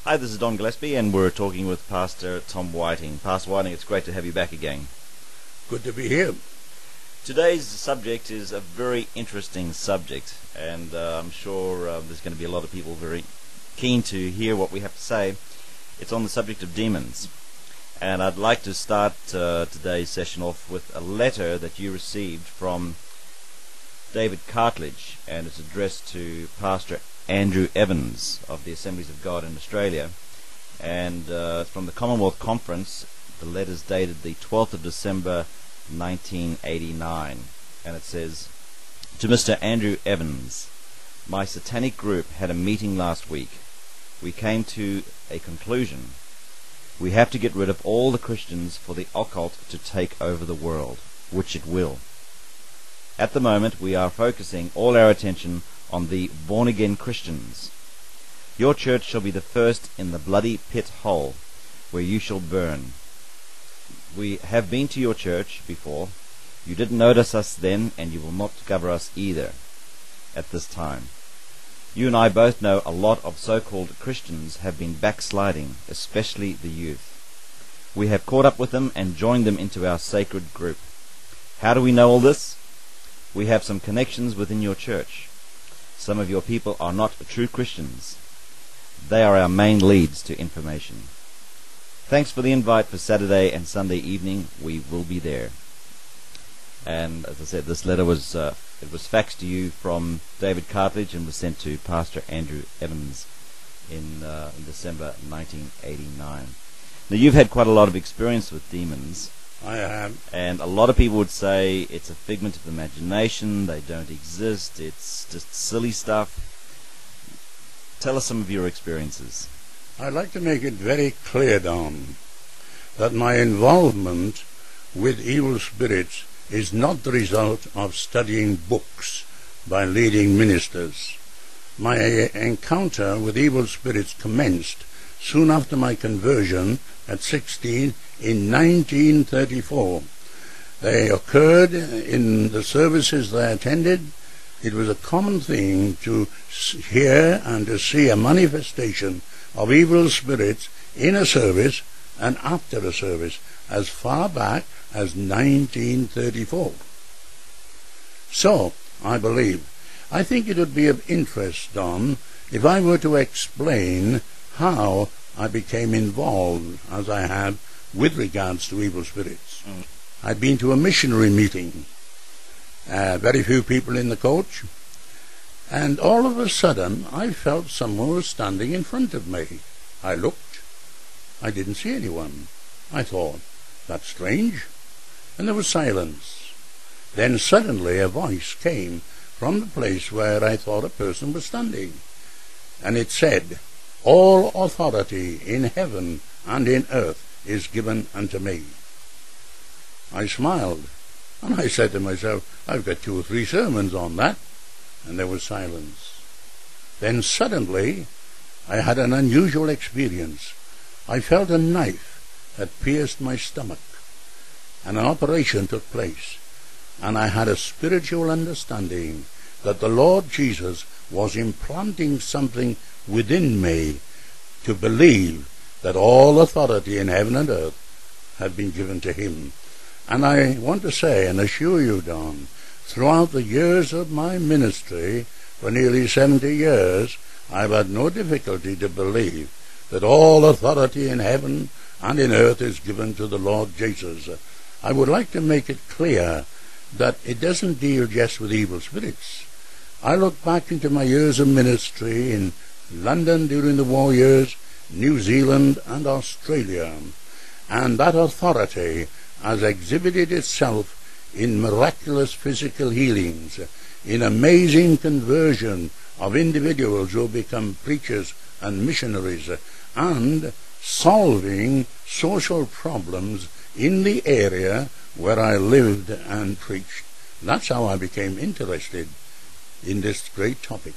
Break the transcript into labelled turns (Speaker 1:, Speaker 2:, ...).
Speaker 1: Hi, this is Don Gillespie, and we're talking with Pastor Tom Whiting. Pastor Whiting, it's great to have you back again.
Speaker 2: Good to be here.
Speaker 1: Today's subject is a very interesting subject, and I'm sure there's going to be a lot of people very keen to hear what we have to say. It's on the subject of demons. And I'd like to start today's session off with a letter that you received from David Cartledge, and it's addressed to Pastor Andrew Evans of the Assemblies of God in Australia, and from the Commonwealth Conference. The letter's dated the 12th of December 1989, and it says, "To Mr. Andrew Evans, my satanic group had a meeting last week. We came to a conclusion. We have to get rid of all the Christians for the occult to take over the world, which it will. At the moment, we are focusing all our attention on the born-again Christians. Your church shall be the first in the bloody pit hole, where you shall burn. We have been to your church before. You didn't notice us then, and you will not discover us either at this time. You and I both know a lot of so-called Christians have been backsliding, especially the youth. We have caught up with them and joined them into our sacred group. How do we know all this? We have some connections within your church. Some of your people are not true Christians. They are our main leads to information. Thanks for the invite for Saturday and Sunday evening. We will be there." And as I said, this letter was faxed to you from David Cartledge and was sent to Pastor Andrew Evans in December 1989. Now, you've had quite a lot of experience with demons.
Speaker 2: I have.
Speaker 1: And a lot of people would say it's a figment of the imagination, they don't exist, it's just silly stuff. Tell us some of your experiences.
Speaker 2: I'd like to make it very clear, Don, that my involvement with evil spirits is not the result of studying books by leading ministers. My encounter with evil spirits commenced soon after my conversion at 16 in 1934. They occurred in the services that I attended. It was a common thing to hear and to see a manifestation of evil spirits in a service and after a service as far back as 1934. So, I think it would be of interest, Don, if I were to explain how I became involved, as I have, with regards to evil spirits. I'd been to a missionary meeting, very few people in the coach, and all of a sudden I felt someone was standing in front of me. I looked. I didn't see anyone. I thought, that's strange. And there was silence. Then suddenly a voice came from the place where I thought a person was standing, and it said, "All authority in heaven and in earth is given unto me." I smiled, and I said to myself, I've got 2 or 3 sermons on that. And there was silence. Then suddenly I had an unusual experience. I felt a knife that pierced my stomach, and an operation took place, and I had a spiritual understanding that the Lord Jesus was implanting something within me to believe that all authority in heaven and earth had been given to him. And I want to say and assure you, Don, throughout the years of my ministry, for nearly 70 years, I've had no difficulty to believe that all authority in heaven and in earth is given to the Lord Jesus. I would like to make it clear that it doesn't deal just with evil spirits. I look back into my years of ministry in London during the war years, New Zealand and Australia, and that authority has exhibited itself in miraculous physical healings, in amazing conversion of individuals who become preachers and missionaries, and solving social problems in the area where I lived and preached. That's how I became interested in this great topic.